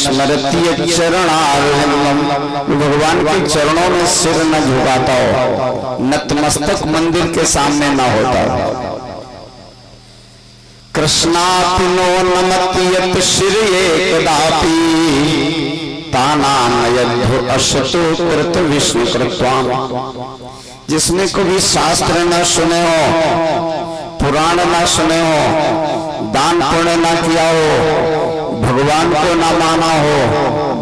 स्मरति चरणारविंदम, भगवान के चरणों में सिर न झुकाता हो, नतमस्तक मंदिर के सामने न होता हो। कृष्णापिनो नमति यत् शिरये कदापि, तानानयद्धु अशतो कृत विष्णु कृत्वाम। जिसने कभी शास्त्र न सुने हो, पुराण न सुने हो, दान पुण्य न किया हो, भगवान को न माना हो,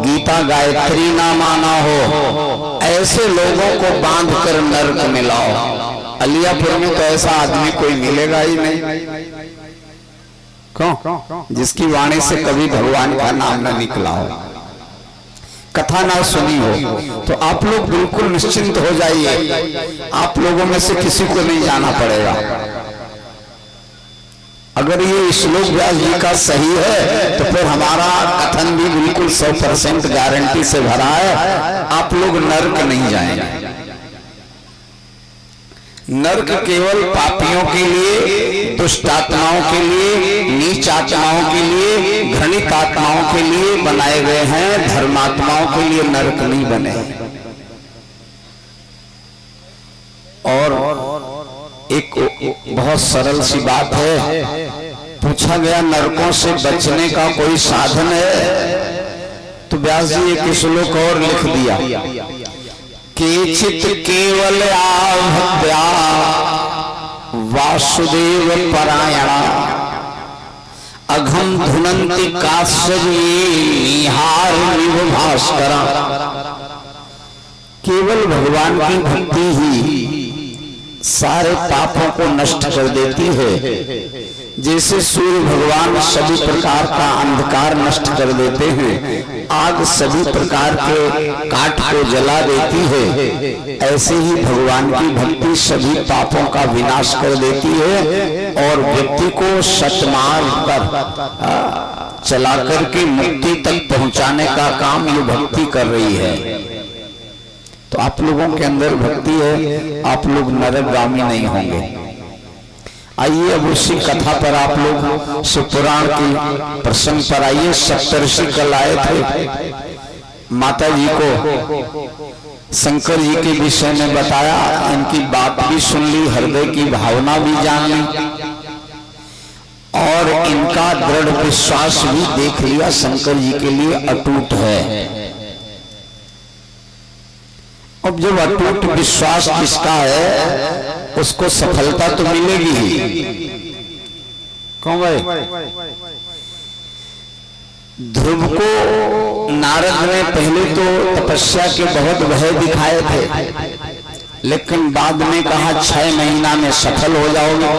गीता गायत्री न माना हो, ऐसे लोगों को बांध कर नरक में लाओ। अलियापुर में तो ऐसा आदमी कोई मिलेगा ही नहीं। क्यों? जिसकी वाणी से कभी भगवान का नाम न निकला हो, कथा ना सुनी हो। तो आप लोग बिल्कुल निश्चिंत हो जाइए, आप लोगों में से किसी को नहीं जाना पड़ेगा। अगर ये श्लोक व्यास जी का सही है तो फिर हमारा कथन भी बिल्कुल 100% गारंटी से भरा है, आप लोग नरक नहीं जाएंगे। नरक केवल पापियों के लिए, दुष्ट आत्माओं के लिए, नीच आत्माओं के लिए, घृणित आत्माओं के लिए बनाए गए हैं, धर्मात्माओं के लिए नरक नहीं बने। और एक बहुत सरल सी बात है, पूछा गया नरकों से बचने का कोई साधन है? तो व्यास जी एक श्लोक और लिख दिया, केचित केवल भक्त्या वासुदेव परायणा, अघम धुनंति निहार भास्करा। केवल भगवान की भक्ति ही सारे पापों को नष्ट कर देती है। जैसे सूर्य भगवान सभी प्रकार का अंधकार नष्ट कर देते हैं, आग सभी प्रकार के काठ को जला देती है, ऐसे ही भगवान की भक्ति सभी पापों का विनाश कर देती है और व्यक्ति को सतमार्ग पर चला करके मुक्ति तक पहुंचाने का काम ये भक्ति कर रही है। तो आप लोगों के अंदर भक्ति है, आप लोग नरकगामी नहीं होंगे। आइए अब उसी कथा पर आप लोग शिवपुराण की प्रसंग पर आइए। सप्तर्षि कल आए थे, माता जी को शंकर जी के विषय में बताया, इनकी बात भी सुन ली, हृदय की भावना भी जान ली और इनका दृढ़ विश्वास भी देख लिया शंकर जी के लिए अटूट है। अब जब अटूट विश्वास किसका है उसको सफलता तो मिलेगी ही। कौन भाई? ध्रुव को नारद ने पहले तो तपस्या के बहुत भय दिखाए थे, लेकिन बाद में कहा 6 महीना में सफल हो जाओगे।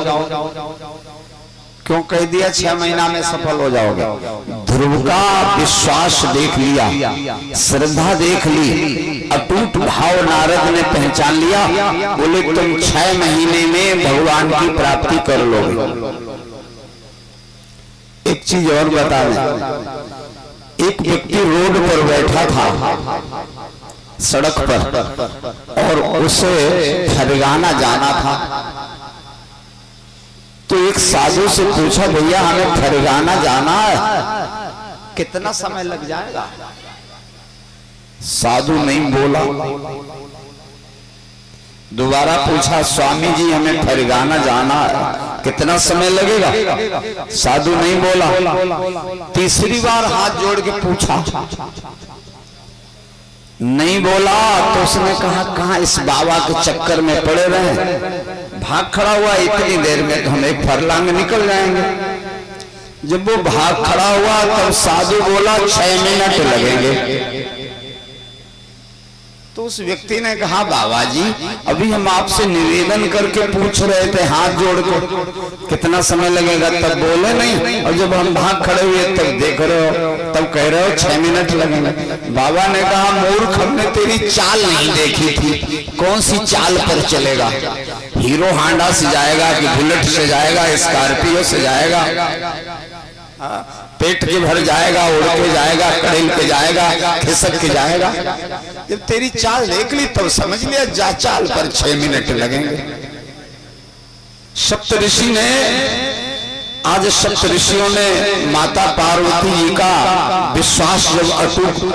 क्यों कह दिया 6 महीना में सफल हो जाओगे? ध्रुव का विश्वास देख लिया, श्रद्धा देख ली, अटूट भाव नारद ने पहचान लिया। बोले तुम 6 महीने में भगवान की प्राप्ति कर लोगे। एक चीज और बता दें, एक व्यक्ति रोड पर बैठा था सड़क पर और उसे फरगाना जाना था। तो एक साधु से पूछा, भैया हमें फरगाना जाना है, कितना समय लग जाएगा? साधु नहीं बोला। दोबारा पूछा, स्वामी जी हमें फरगाना जाना है, कितना समय लगेगा? साधु नहीं बोला। तीसरी बार हाथ जोड़ के पूछा, नहीं बोला। तो उसने कहा, कहाँ इस बाबा के चक्कर में पड़े रहे, भाग खड़ा हुआ, इतनी देर में तो हम एक फरलांग निकल जाएंगे। जब वो भाग खड़ा हुआ तब साधु बोला 6 मिनट लगेंगे। तो उस व्यक्ति ने कहा, बाबा जी अभी हम आपसे निवेदन करके पूछ रहे थे हाथ जोड़ के कितना समय लगेगा, तब बोले नहीं, और जब हम भाग खड़े हुए तब देख रहे हो, तब कह रहे हो 6 मिनट लगेंगे। बाबा ने कहा, मूर्ख हमने तेरी चाल नहीं देखी थी, कौन सी चाल पर चलेगा? हीरो हांडा से जाएगा कि बुलेट से जाएगा, स्कॉर्पियो से जाएगा, पेट के भर जाएगा, उड़ के जाएगा, कड़ेल के जाएगा, खिसक के जाएगा? जब तेरी चाल देख ली तब समझ लिया जा चाल पर 6 मिनट लगेंगे। सप्तऋषि ने आज सप्तऋषियों ने माता पार्वती जी का विश्वास जब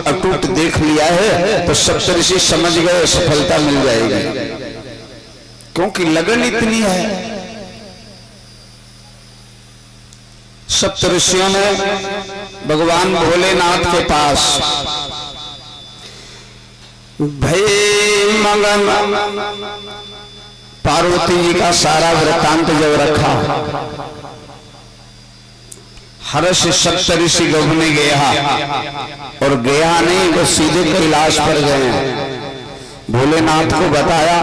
अटूट देख लिया है तो सप्तऋषि समझ गए सफलता मिल जाएगी, क्योंकि लगन इतनी है। सप्तऋषियों ने भगवान भोलेनाथ के पास भय मगन पार्वती जी का सारा वृत्तांत जब रखा, हर्ष सप्तऋषि गगने गया, और गया नहीं वो सीधे कैलाश पर गए, भोलेनाथ को बताया।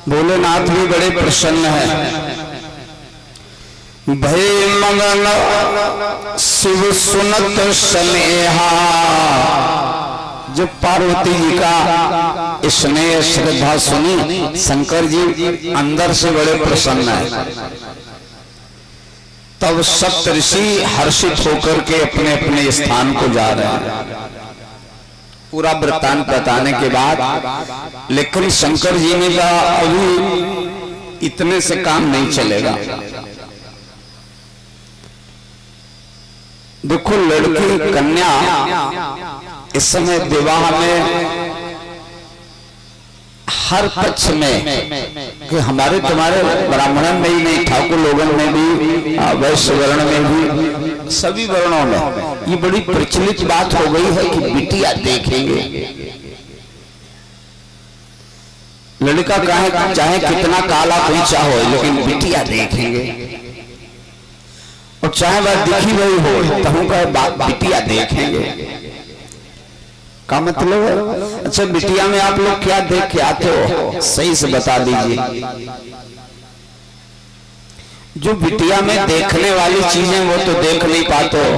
भोलेनाथ भी बड़े प्रसन्न हैं। भय मगन शिव सुनत स्नेहा, जब पार्वती जी का स्नेह श्रद्धा सुनी शंकर जी अंदर से बड़े प्रसन्न है। तब सप्तऋषि हर्षित होकर के अपने अपने स्थान को जा रहे हैं। पूरा वृत्तांत बताने के बाद लेकिन शंकर जी ने कहा अभी इतने से काम नहीं चलेगा। देखो लड़की कन्या इस समय विवाह में हर पक्ष में कि हमारे तुम्हारे ब्राह्मणन में ही नहीं, ठाकुर लोगन में भी, वैश्य वर्ण में भी, सभी वर्णों में ये बड़ी प्रचलित बात हो गई है कि बिटिया देखेंगे। लड़का चाहे कितना काला पीछा हो लेकिन बिटिया देखेंगे, और चाहे वह दिखी गई हो तो का बिटिया देखेंगे। का मतलब है? अच्छा बिटिया में आप लोग क्या देख के आते हो, सही से बता दीजिए। जो बिटिया में देखने वाली चीजें वो तो देख नहीं पाते हो,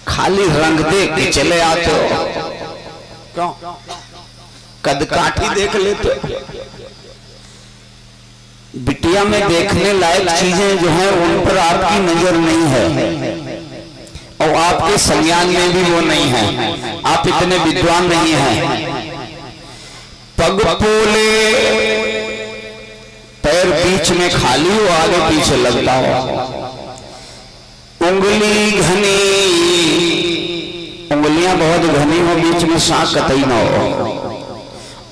खाली रंग देख के चले आते हो। क्यों? कद काठी देख लेते हो। बिटिया में देखने लायक चीजें जो हैं उन पर आपकी नजर नहीं है, और आपके संज्ञान में भी वो नहीं है, आप इतने विद्वान नहीं हैं। पग पोले, पैर बीच में खाली हो, आगे पीछे लगता हो। उंगली घनी, उंगलियां बहुत घनी हो, बीच में सांस कतई न हो।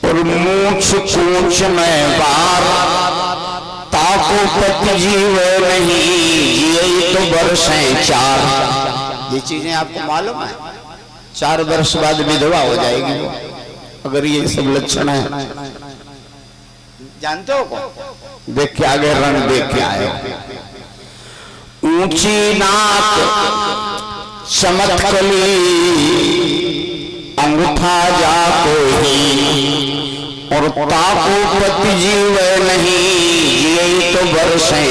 और मूछ पूछ में बार, ताको पति जीव नहीं, जिए तो बरसें चार। ये चीजें आपको मालूम है? 4 वर्ष बाद विधवा हो जाएगी वो, अगर ये सब लक्षण है। जानते हो? देख के आगे रंग देख के आए। ऊंची नाक, चमत्कली, अंगूठा जा कोई, और ताको पति जीव नहीं, ये तो बरसें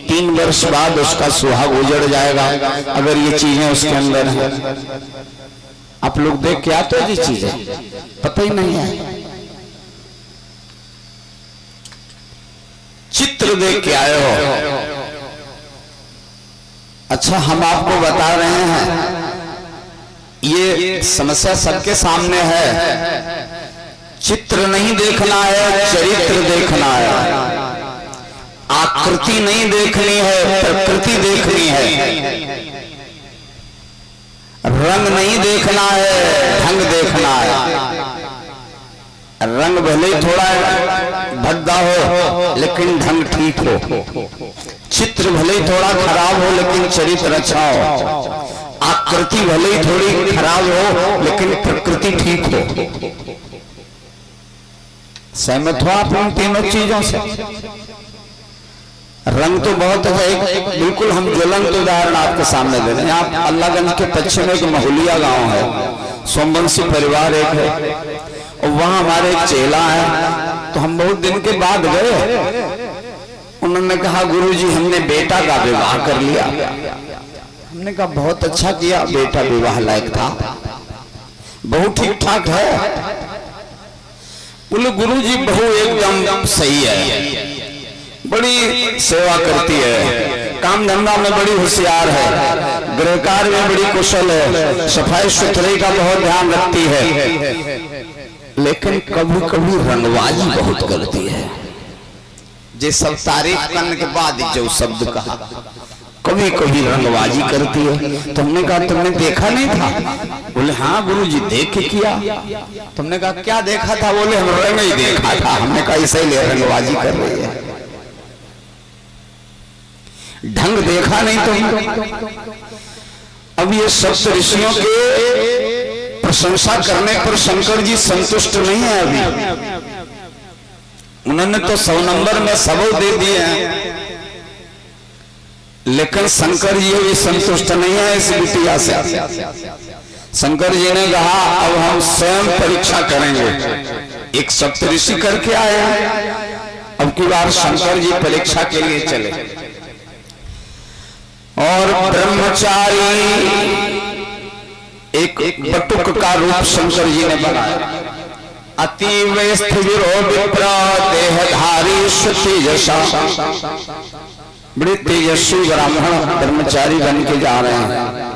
3 वर्ष बाद उसका सुहाग उजड़ जाएगा अगर ये चीजें उसके अंदर हैं। आप लोग देख के आते हो, ये चीजें पता ही नहीं है। चित्र देख के आए हो। अच्छा हम आपको बता रहे हैं, ये समस्या सबके सामने है। चित्र नहीं देखना है, चरित्र देखना है। आकृति नहीं देखनी है, प्रकृति देखनी है। रंग नहीं देखना है, ढंग देखना है। रंग भले ही थोड़ा भद्दा हो लेकिन ढंग ठीक हो। चित्र भले ही थोड़ा खराब हो लेकिन चरित्र अच्छा हो। आकृति भले ही थोड़ी खराब हो लेकिन प्रकृति ठीक हो। सहमत हो आप इन तीनों चीजों से? रंग तो बहुत है, बिल्कुल हम ज्वलंत उदाहरण आपके सामने दे रहे हैं। यहाँ अल्लाहगंज के पश्चिम में एक महुलिया गांव है, सोमवंशी परिवार एक है, और वहाँ हमारे एक चेला है। तो हम बहुत दिन के बाद गए, उन्होंने कहा गुरुजी हमने बेटा का विवाह कर लिया। हमने कहा बहुत अच्छा किया, बेटा विवाह लायक था, बहुत ठीक ठाक है। बोले गुरुजी बहू एकदम सही है, बड़ी सेवा करती है, काम धंधा में बड़ी होशियार है, गृह कार्य में बड़ी कुशल है, सफाई सुथराई का बहुत ध्यान रखती है, लेकिन कभी कभी रंगबाजी बहुत करती है। जे सब तारीफ करने के बाद जो शब्द कहा, कभी कभी रंगबाजी करती है। तुमने कहा तुमने देखा नहीं था? बोले हाँ गुरु जी देख के किया। तुमने कहा क्या देखा था? बोले हम रंग ही देखा था। हमने कहा इसीलिए रंगबाजी कर रही है, ढंग देखा नहीं तुम। अब ये सप्त ऋषियों के प्रशंसा करने पर शंकर जी संतुष्ट नहीं है। अभी उन्होंने तो 100 नंबर में 100 दे दिए हैं, लेकिन शंकर जी भी संतुष्ट नहीं है इस बिटिया से। शंकर जी ने कहा अब हम स्वयं परीक्षा करेंगे। एक सप्तऋषि करके आए हैं, अब की बार शंकर जी परीक्षा के लिए चले। और ब्रह्मचारी एक बटुक का रूप शंकर जी ने बनाया। अतीव स्थिरो विप्र देहधारी तेजसा, बड़े तेजस्वी ब्राह्मण ब्रह्मचारी बन के जा रहे हैं।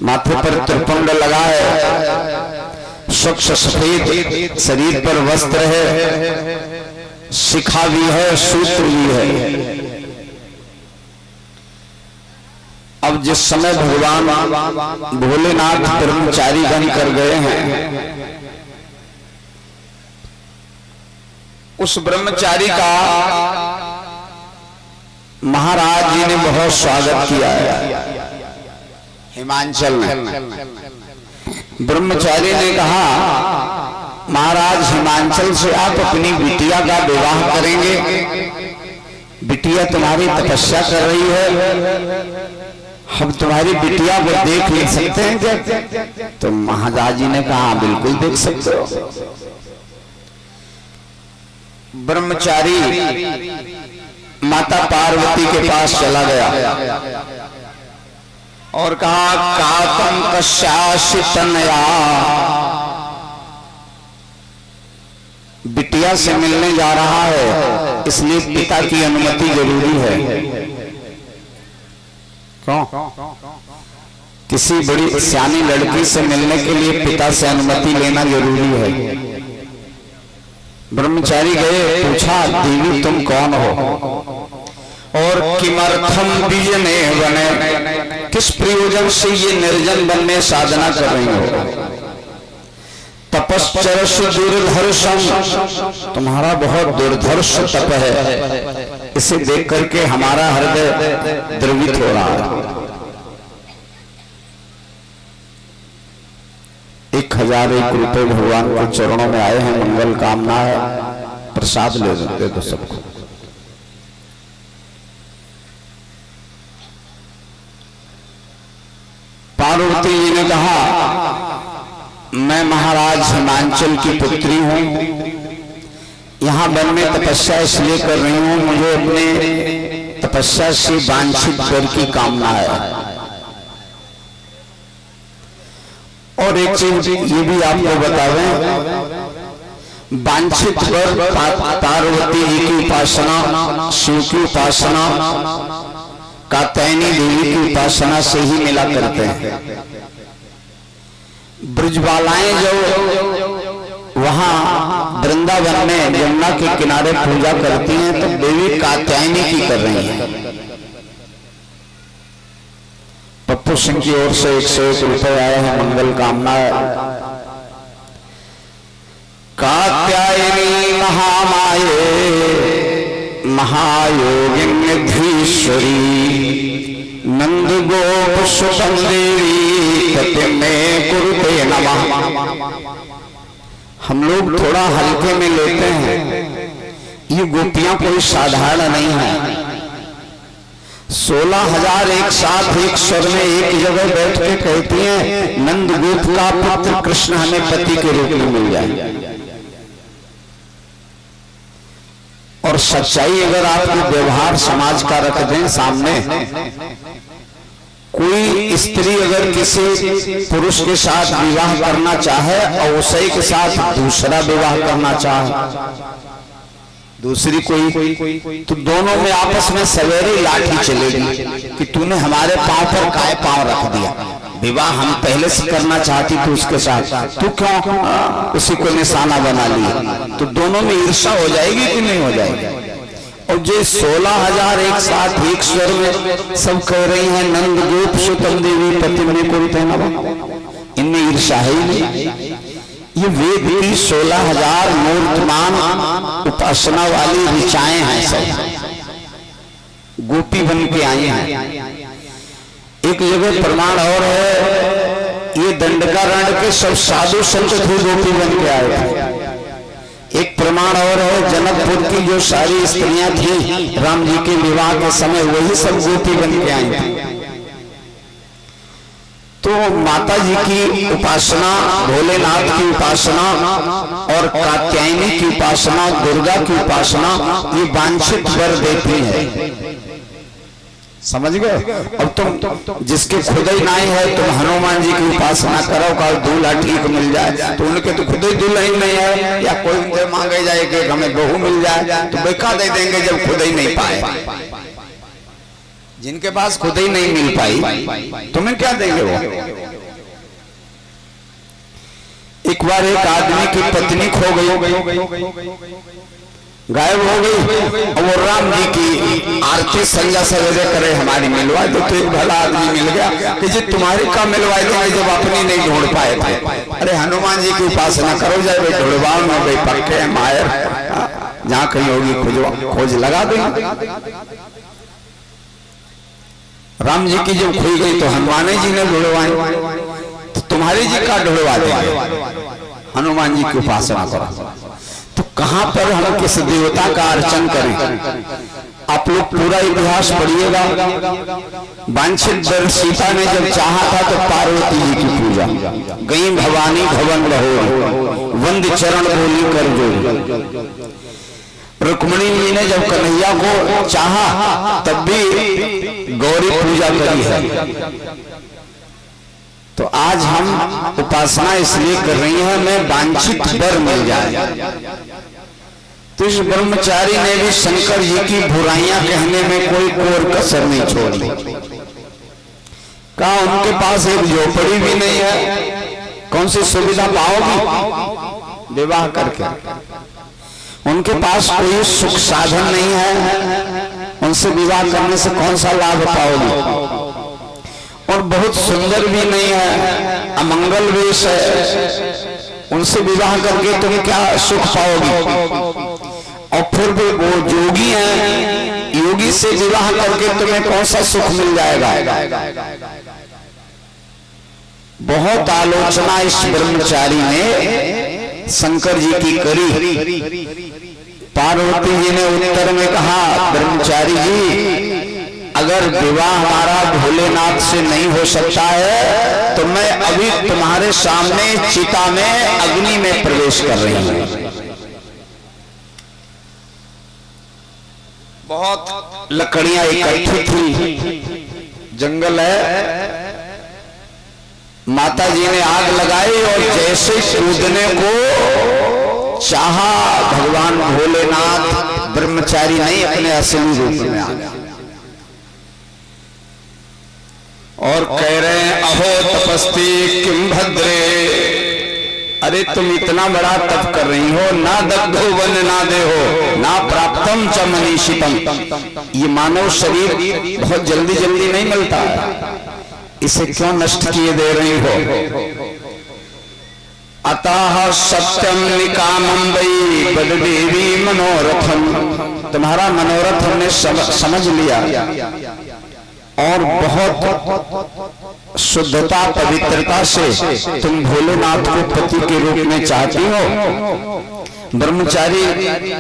माथे पर त्रिपुंड लगा है, स्वच्छ सफेद शरीर पर वस्त्र है, शिखा भी है, सूत्र भी है। अब जिस समय भगवान भोलेनाथ ब्रह्मचारी बन कर गए हैं, उस ब्रह्मचारी का महाराज जी ने बहुत स्वागत किया है। हिमांचल में ब्रह्मचारी ने कहा महाराज हिमांचल से आप अपनी बिटिया का विवाह करेंगे, बिटिया तुम्हारी तपस्या कर रही है, हम तुम्हारी बिटिया को देख ले सकते हैं क्या? तो महाराज जी ने कहा बिल्कुल देख सकते हो। ब्रह्मचारी माता पार्वती के पास चला गया और कहा कातम कश्यासि तनया, बिटिया से मिलने जा रहा है, इसलिए पिता की अनुमति जरूरी है। क्यों? किसी बड़ी सियानी लड़की से मिलने के लिए पिता से अनुमति लेना जरूरी है। ब्रह्मचारी गए, पूछा देवी तुम कौन हो और किमर्थम बीजने बने, किस प्रयोजन से ये निर्जन वन में साधना कर रही हो? तपश्चरस दुर्धर्षम, तुम्हारा बहुत दुर्धर्ष तप है, इसे देख करके हमारा हृदय द्रवित हो रहा है। 1001 रुपए भगवान के चरणों में आए हैं, मंगल कामना है, प्रसाद ले सकते तो सबको। पार्वती जी ने कहा मैं महाराज हिमांचल की पुत्री हूं, यहाँ वन में तपस्या इसलिए कर रही हूं, मुझे अपने तपस्या से वांछित वर की कामना है। और एक चीज ये भी आपको बता दें, वांछित वर पार्वती जी की उपासना, शिव की उपासना, कात्यायनी देवी की उपासना से ही मिला करते हैं। ब्रजबालाएं जो वहां वृंदावन में यमुना के किनारे पूजा करती हैं, तो देवी कात्यायनी की कर रही हैं। पप्पू सिंह की ओर से 101 रुपए आए हैं, मंगल कामना। कात्यायनी महामाये महायोगिनी धीश्वरी नंद गोप सुतम देवी कति में कुरुते नमः। हम लोग थोड़ा हल्के में लेते हैं, ये गोपियां कोई साधारण नहीं है। 16,000 एक साथ एक स्वर में एक जगह बैठ के कहती हैं नंद गोप का पुत्र कृष्ण हमें पति के रूप में मिल जाए। और सच्चाई अगर आपके व्यवहार समाज का रख दें सामने, कोई स्त्री अगर किसी पुरुष के साथ विवाह करना चाहे और उसी के साथ दूसरा विवाह करना चाहे, दूसरी कोई, तो दोनों में आपस में सवेरे लाठी चलेगी कि तूने हमारे पांव पर काय पांव रख दिया। विवाह हम पहले से करना चाहती थी उसके साथ, तू क्यों उसी को निशाना बना लिया? तो दोनों में ईर्ष्या हो जाएगी कि नहीं हो जाएगी? और जो 16,000 एक साथ एक स्वर में सब कह रही हैं नंद गोप सुतम देवी पति में कुरुते नमः, इनमें ईर्ष्या ही नहीं। ये वेद की 16,000 मूर्तमान उपासना वाली ऋचाएं हैं, सब गोपी बन के आई हैं। एक जगह प्रमाण और है, ये दंडकारण्य के सब साधु संत थे गोपी बन के आए थे। एक प्रमाण और है, जनकपुर की जो सारी स्त्रियां थी राम जी के विवाह के समय वही सब गोपी बन के आई थी। तो माता जी की उपासना, भोलेनाथ की उपासना और कात्यायनी की उपासना, दुर्गा की उपासना ये वांछित वर देती है, समझ गए। अब तुम जिसके खुदाई नहीं है, तुम हनुमान जी की उपासना करो का दूल्हा ठीक मिल जाए, तो उनके तो खुदाई दुल्हन नहीं है, या कोई उनसे मांगे जाए कि हमें बहू मिल जाए तो बेका दे देंगे जब खुदाई नहीं पाए। जिनके पास खुदाई नहीं मिल पाई तुम्हें क्या देंगे वो। एक बार एक आदमी की पत्नी खो गई, गायब हो गई, और वो राम जी की आरती संध्या सवेरे करे हमारी मिलवा दो, तो एक भला आदमी मिल गया कि जी तुम्हारी का मिलवाए देंगे जब अपनी नहीं ढूंढ पाए थे। अरे हनुमान जी की उपासना करो, जाए भाई ढूंढवाओ में भाई पक्के मायर, जहाँ कहीं होगी खोज लगा देंगे। राम जी की जब खोई गई तो हनुमान जी ने ढूंढवाई, तो तुम्हारी जी का ढूंढवा देंगे, हनुमान जी की उपासना करो। तो कहां पर हम किस देवता का अर्चन करें? आप लोग पूरा इतिहास पढ़िएगा। वांछित वर सीता ने जब चाहा था तो पार्वती जी की पूजा, गई भवानी भवन रहो, वंद चरण बोली कर जो। रुक्मिणी जी ने जब कन्हैया को चाहा तब भी गौरी पूजा करी है। तो आज हम उपासना इसलिए कर रही हैं मैं वांछित वर मिल जाए। तो इस ब्रह्मचारी ने भी शंकर जी की बुराइयां कहने में कोई कोर कसर नहीं छोड़ी। कहा उनके पास एक झोपड़ी भी नहीं है, कौन सी सुविधा पाओगी विवाह करके? उनके पास कोई सुख साधन नहीं है, उनसे विवाह करने से कौन सा लाभ पाओगी? और बहुत सुंदर भी नहीं है, अमंगल वेश है, उनसे विवाह करके तुम क्या सुख पाओगी? और फिर भी वो योगी हैं, योगी से विवाह करके तुम्हें कौन सा सुख मिल जाएगा? बहुत आलोचना इस ब्रह्मचारी ने शंकर जी की करी। पार्वती जी ने उत्तर में कहा, ब्रह्मचारी जी अगर विवाह हमारा भोलेनाथ से नहीं हो सकता है तो मैं अभी तुम्हारे सामने चिता में अग्नि में प्रवेश कर रही हूं। बहुत लकड़ियां इकट्ठी थी, जंगल है, माता जी ने आग लगाई और जैसे कूदने को चाहा भगवान भोलेनाथ ब्रह्मचारी नहीं अपने असली रूप में आ गया और कह रहे हैं अहो तपस्ती किम भद्रे, अरे तुम इतना बड़ा तप कर रही हो, ना दग्धो वन ना दे हो ना प्राप्तम च मनीषितम। ये मानव शरीर बहुत जल्दी जल्दी नहीं मिलता है, इसे क्यों नष्ट किए दे रही हो? अतः सत्यम निकामं वै बद देवी मनोरथम, तुम्हारा मनोरथ हमने समझ लिया और बहुत शुद्धता पवित्रता से तुम भोलेनाथ को पति के रूप में चाहती हो। ब्रह्मचारी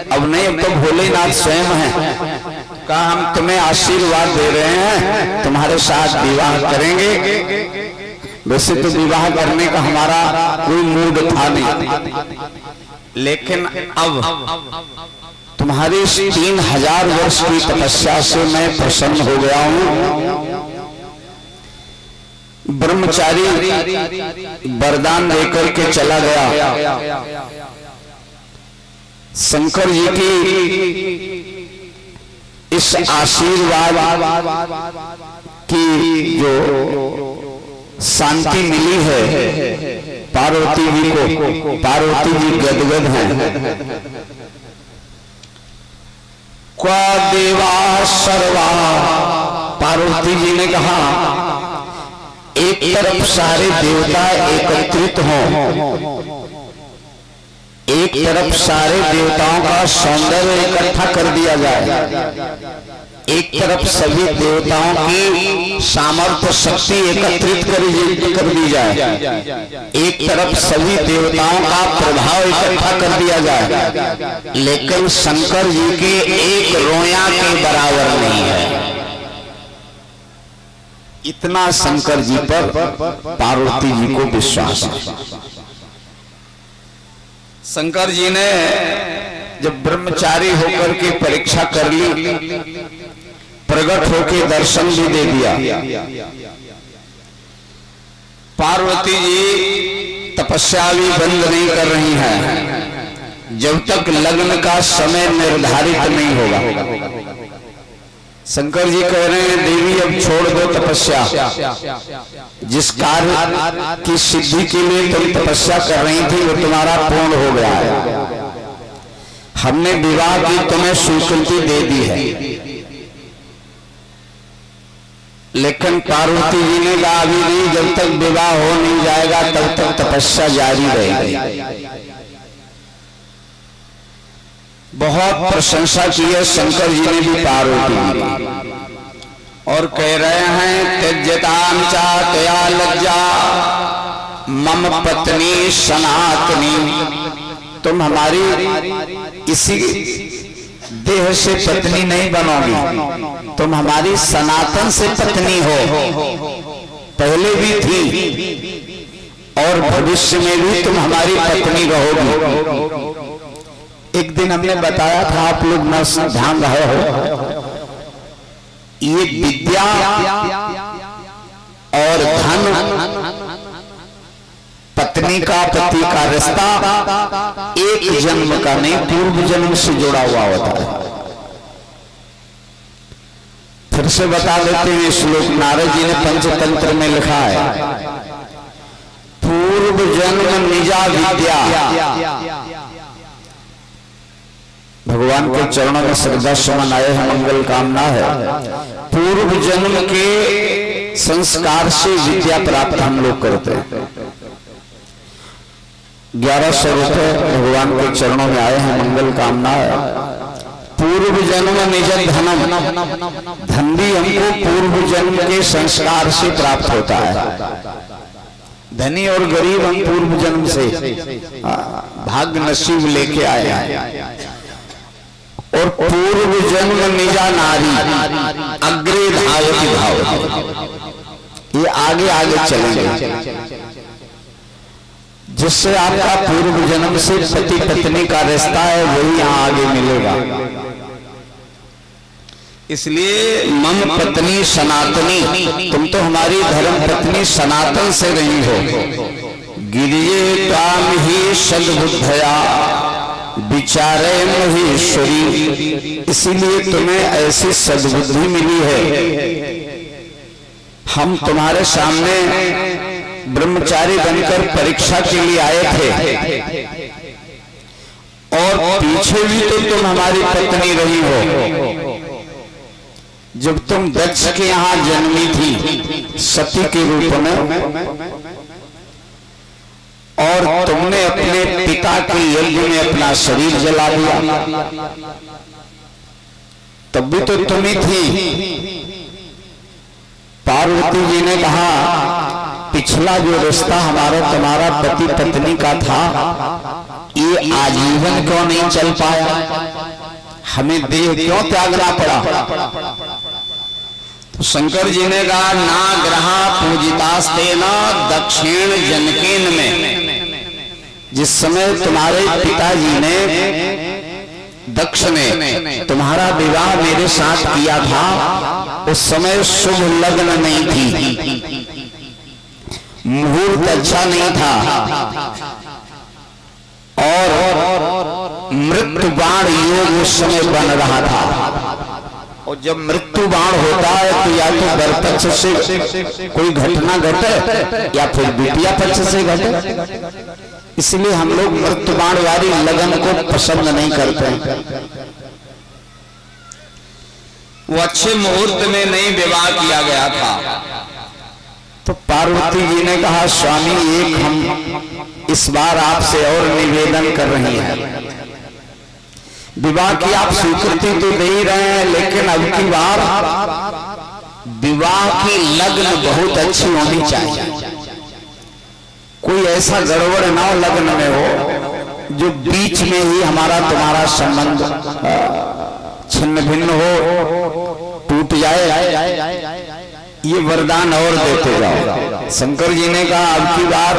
अब नहीं, अब तो भोलेनाथ स्वयं है। कहा हम तुम्हें आशीर्वाद दे रहे हैं, तुम्हारे साथ विवाह करेंगे। वैसे तो विवाह करने का हमारा कोई मूड था नहीं, लेकिन अब तुम्हारी 3000 वर्ष की तपस्या से मैं प्रसन्न हो गया हूं। ब्रह्मचारी वरदान देकर के चला गया। शंकर जी की इस आशीर्वाद की जो शांति मिली है पार्वती जी को, पार्वती जी गदगद हैं। क्वा देवा सर्वा, पार्वती जी ने कहा एक तरफ सारे देवता एकत्रित हों, एक तरफ सारे देवताओं का सौंदर्य इकट्ठा कर दिया जाए, एक तरफ सभी देवताओं की सामर्थ्य शक्ति एकत्रित कर दी जाए, एक तरफ सभी देवताओं का प्रभाव इकट्ठा कर दिया जाए, लेकिन शंकर जी के एक रोया के बराबर नहीं है। इतना शंकर जी पर पार्वती जी को विश्वास है। शंकर जी ने जब ब्रह्मचारी होकर के परीक्षा कर ली, प्रकट होकर दर्शन भी दे दिया। पार्वती जी तपस्या भी बंद नहीं कर रही हैं जब तक लग्न का समय निर्धारित नहीं होगा। शंकर जी कह रहे हैं देवी अब छोड़ दो तपस्या, जिस कार्य की सिद्धि के लिए तुम तपस्या कर रही थी वो तुम्हारा पूर्ण हो गया है, हमने विवाह की तुम्हें स्वीकृति दे दी है। लेकिन पार्वती जी ने कहा अभी नहीं, जब तक विवाह हो नहीं जाएगा तब तक तपस्या जारी रहेगी। बहुत प्रशंसा की है शंकर जी ने भी पार्वती जी, और कह रहे हैं त्यज्यताम चा तया लज्जा मम पत्नी सनातनी, तुम हमारी इसी देह से पत्नी नहीं बनोगी, तुम हमारी सनातन से पत्नी हो, पहले भी थी और भविष्य में भी तुम हमारी पत्नी रहोगी। एक दिन हमने बताया था, आप लोग न ध्यान रहे हो, ये विद्या और धन, पत्नी का पति का रिश्ता एक जन्म का नहीं पूर्व जन्म से जुड़ा हुआ होता है। फिर से बता देते हैं श्लोक, नारद जी ने पंचतंत्र में लिखा है, पूर्व जन्म निजा विद्या। भगवान के चरणों में श्रद्धा सुमन आए हैं, मंगल कामना है। पूर्व जन्म के संस्कार से विद्या प्राप्त हम लोग करते हैं। 1100 रुपए भगवान के चरणों में आए हैं, मंगल कामना है। पूर्व जन्म निज धनम, धन भी हमको पूर्व जन्म के संस्कार से प्राप्त होता है। धनी और गरीब हम पूर्व जन्म से भाग्य नसीब लेके आए हैं। और पूर्व जन्म निजा नारी अग्रे धावती भाव, ये आगे आगे चलेंगे, जिससे आपका पूर्व जन्म से पति पत्नी का रिश्ता है वही यहाँ आगे मिलेगा। इसलिए मम पत्नी सनातनी, तुम तो हमारी धर्म पत्नी सनातन से रही हो। गिरिये ताम ही सद्बुद्धया विचारे महेश्वरी, इसीलिए तुम्हें ऐसी सद्बुद्धि मिली है। हम तुम्हारे सामने ब्रह्मचारी बनकर परीक्षा के लिए आए थे, और पीछे भी तो तुम हमारी पत्नी रही हो। जब तुम दक्ष के यहाँ जन्मी थी सती के रूप में, और तुमने अपने पिता के यज्ञ में अपना शरीर जला दिया, तब भी तो तुम ही थी। पार्वती जी ने कहा पिछला जो रिश्ता हमारा तुम्हारा पति पत्नी का था ये आजीवन क्यों नहीं चल पाया, हमें देह क्यों त्यागना पड़ा। तो शंकर जी ने कहा ना ग्रहा पूजितास्तेन दक्षिण जनकेन में, जिस समय तुम्हारे पिताजी ने दक्ष ने तुम्हारा विवाह मेरे साथ किया था, उस समय शुभ लग्न नहीं थी, मुहूर्त अच्छा नहीं था, और मृत्यु बाण योग उस समय बन रहा था। और जब मृत्यु बाण होता है तो या तो वर पक्ष से कोई घटना घटे या फिर द्वितीय पक्ष से घटे, इसलिए हम लोग मृत्यु बाण वाली लगन को पसंद नहीं करते। वो अच्छे मुहूर्त में नहीं विवाह किया गया था। तो पार्वती जी ने कहा स्वामी एक हम इस बार आपसे और निवेदन कर रही हैं, विवाह की आप स्वीकृति तो दे ही रहे हैं, लेकिन अब की बार विवाह की लग्न बहुत अच्छी होनी चाहिए। कोई ऐसा गड़बड़ ना हो लग्न में हो जो बीच में ही हमारा तुम्हारा संबंध छिन्न भिन्न हो, टूट जाए। ये वरदान और देते जाओ। शंकर जी ने कहा अब की बार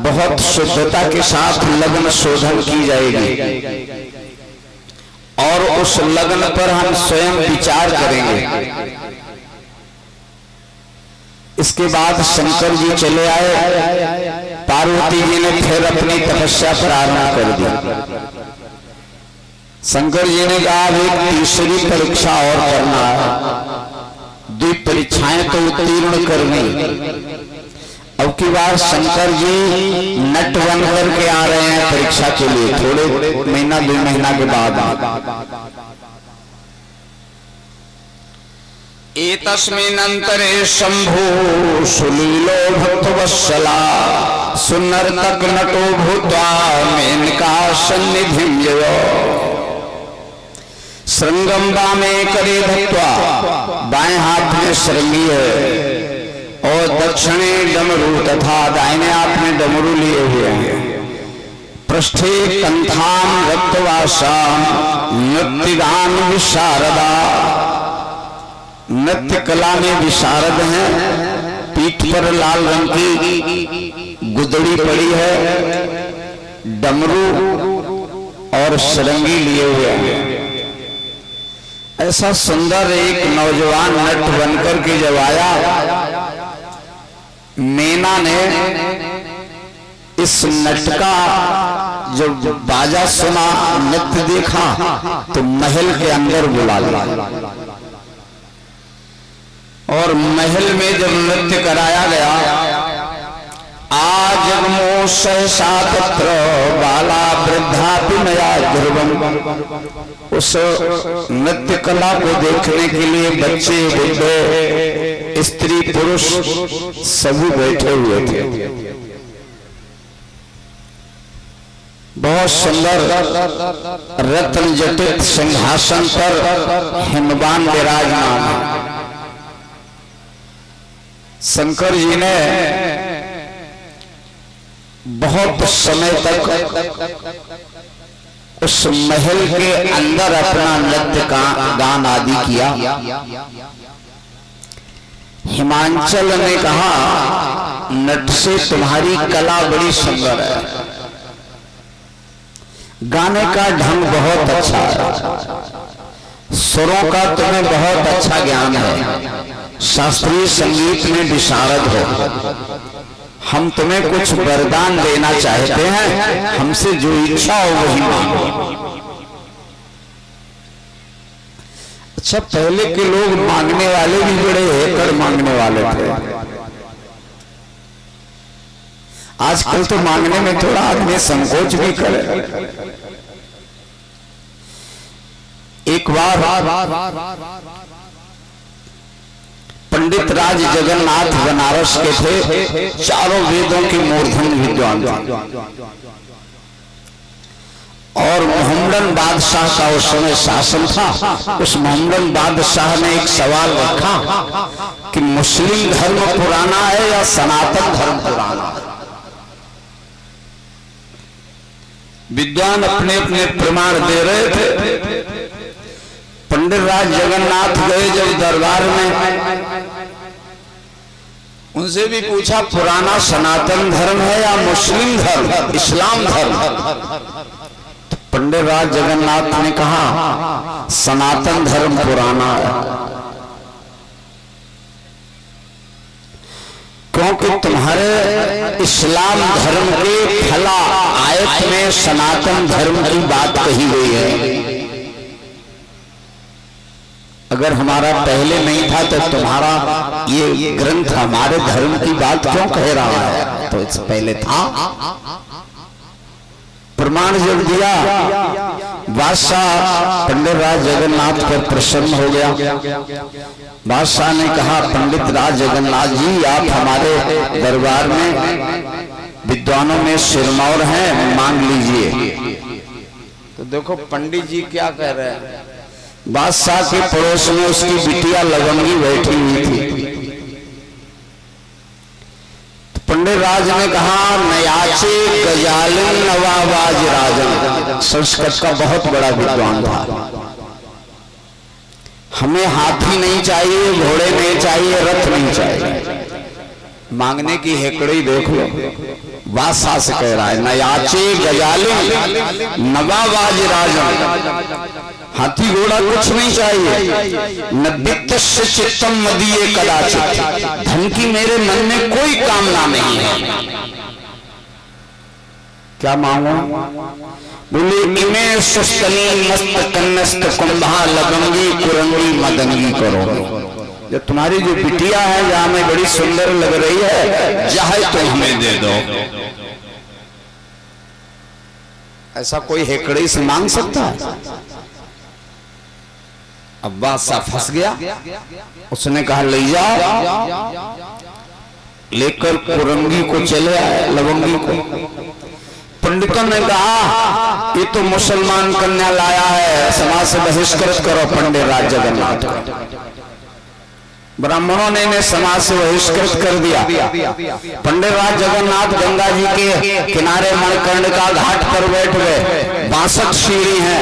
बहुत शुद्धता के साथ लग्न शोधन की जाएगी और उस लग्न पर हम स्वयं विचार करेंगे। इसके बाद शंकर जी चले आए, पार्वती जी ने फिर अपनी तपस्या प्रारंभ कर दी। शंकर जी ने कहा एक तीसरी परीक्षा और करना है, 2 परीक्षाएं तो उत्तीर्ण करनी। अब की बार शंकर जी नट बन करके आ रहे हैं परीक्षा के लिए, थोड़े महीना 2 महीना के बाद। एतस्मिन्नन्तरे शंभु सुलीलो भक्तवत्सला सुनर्तक नटो भूत्वा मेनका सन्निधिं ययो श्रृंगम वामे करे धत्वा, बाएं हाथ में श्रृंगी है और दक्षिणे डमरू तथा दाहिने हाथ में डमरू लिए हुए हैं। पृष्ठे कंठाम रक्तवासाम नृत्यगान विशारदा, नृत्य कला में विशारद हैं। पीठ पर लाल रंग की गुदड़ी पड़ी है, डमरू और श्रृंगी लिए हुए हैं। ऐसा सुंदर एक नौजवान नट बनकर के जब आया, मैना ने इस नट का जब बाजा सुना, नृत्य देखा तो महल के अंदर बुला लिया और महल में जब नृत्य कराया गया, आज सहसा तत्र बाला वृद्धा नया ध्रुवम। उस नृत्य कला को देखने के लिए बच्चे बूढ़े स्त्री पुरुष सभी बैठे हुए थे। बहुत सुंदर रत्न जटित सिंहासन पर हिमवान विराजमान है। शंकर जी ने बहुत समय तक उस महल के अंदर अपना नृत्य का गान आदि किया। हिमांचल ने कहा नट से तुम्हारी कला बड़ी सुंदर है, गाने का ढंग बहुत अच्छा है, सुरों का तुम्हें बहुत अच्छा ज्ञान है, शास्त्रीय संगीत में विशारद हो। हम तुम्हें कुछ वरदान देना चाहते हैं, हमसे जो इच्छा हो वही मांगो। अच्छा, पहले के लोग मांगने वाले भी बड़े हेकर मांगने वाले थे। आजकल तो मांगने में थोड़ा आदमी संकोच भी करे। एक बार पंडित राज जगन्नाथ बनारस के थे, चारों वेदों के मूर्धन विद्वान थे और मोहम्मदन बादशाह का उस समय शासन था। उस मोहम्मदन बादशाह ने एक सवाल रखा कि मुस्लिम धर्म पुराना है या सनातन धर्म पुराना है। विद्वान अपने अपने प्रमाण दे रहे थे। पंडित राज जगन्नाथ गए जब दरबार में, उनसे भी पूछा पुराना सनातन धर्म है या मुस्लिम धर्म, इस्लाम धर्म। तो पंडित राज जगन्नाथ ने कहा सनातन धर्म पुराना है, क्योंकि तुम्हारे इस्लाम धर्म के फला आयत में सनातन धर्म की बात कही गई है। अगर हमारा पहले नहीं था तो तुम्हारा ये ग्रंथ हमारे धर्म की बात क्यों कह रहा है? तो इससे पहले था। प्रमाण जब दिया बादशाह पंडित राज जगन्नाथ पर प्रसन्न हो गया। बादशाह ने कहा, पंडित राज जगन्नाथ जी, आप हमारे दरबार में विद्वानों में सिरमौर हैं, मांग लीजिए। तो देखो पंडित जी क्या कह रहे हैं। बादशाह के पड़ोस में उसकी बिटिया लवंगी बैठी हुई थी। पंडित राज ने कहा, नयाचे गजालिन नवाबाज राजन, संस्कृत का बहुत बड़ा विद्वान था। हमें हाथी नहीं चाहिए, घोड़े नहीं चाहिए, रथ नहीं चाहिए, मांगने की हेकड़ी देख लो। बादशाह से कह रहा है, नयाचे गजालिन नवाबाज राजन, हाथी घोड़ा कुछ नहीं चाहिए। न वित्तस्य चित्तम मदीये कदाचित, धन की मेरे मन में कोई कामना नहीं है। क्या मांगो? बोले, इमे सुस्तनी मस्त कन्नस्त कुंभा लवंगी कुरंगी मदंगी करो। जो तुम्हारी जो बिटिया है, जहां में बड़ी सुंदर लग रही है, चाहे तो हमें दे दो। ऐसा कोई हेकड़ी से मांग सकता है? अब बादशाह फंस गया। उसने कहा, ले जाओ। लेकर कुरंगी को चले आए, लवंगी को। पंडितों ने कहा, ये तो मुसलमान कन्या लाया है, समाज से बहिष्कृत करो पंडित राज जगन्नाथ को। ब्राह्मणों ने इन्हें समाज से बहिष्कृत कर दिया। पंडित राज जगन्नाथ गंगा जी के किनारे मणिकर्णिका घाट पर बैठ गए। 62 सीढ़ी हैं।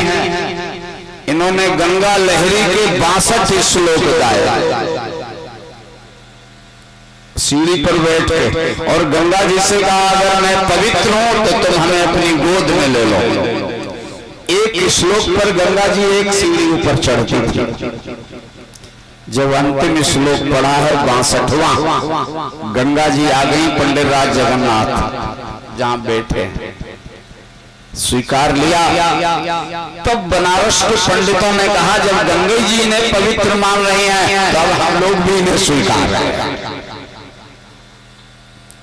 इन्होंने गंगा लहरी के 62 श्लोक गाए सीढ़ी पर बैठ के, और गंगा जी से कहा, अगर मैं पवित्र हूं तो तुम हमें अपनी गोद में ले लो। एक श्लोक पर गंगा जी एक सीढ़ी ऊपर चढ़ती थी। जब अंतिम श्लोक पढ़ा है 62वां, गंगा जी आ गई पंडित राज जगन्नाथ जहां बैठे, स्वीकार लिया। तब बनारस के पंडितों ने कहा, जब गंगा जी ने पवित्र मान रही हैं, तब हम लोग भी इन्हें स्वीकार करें।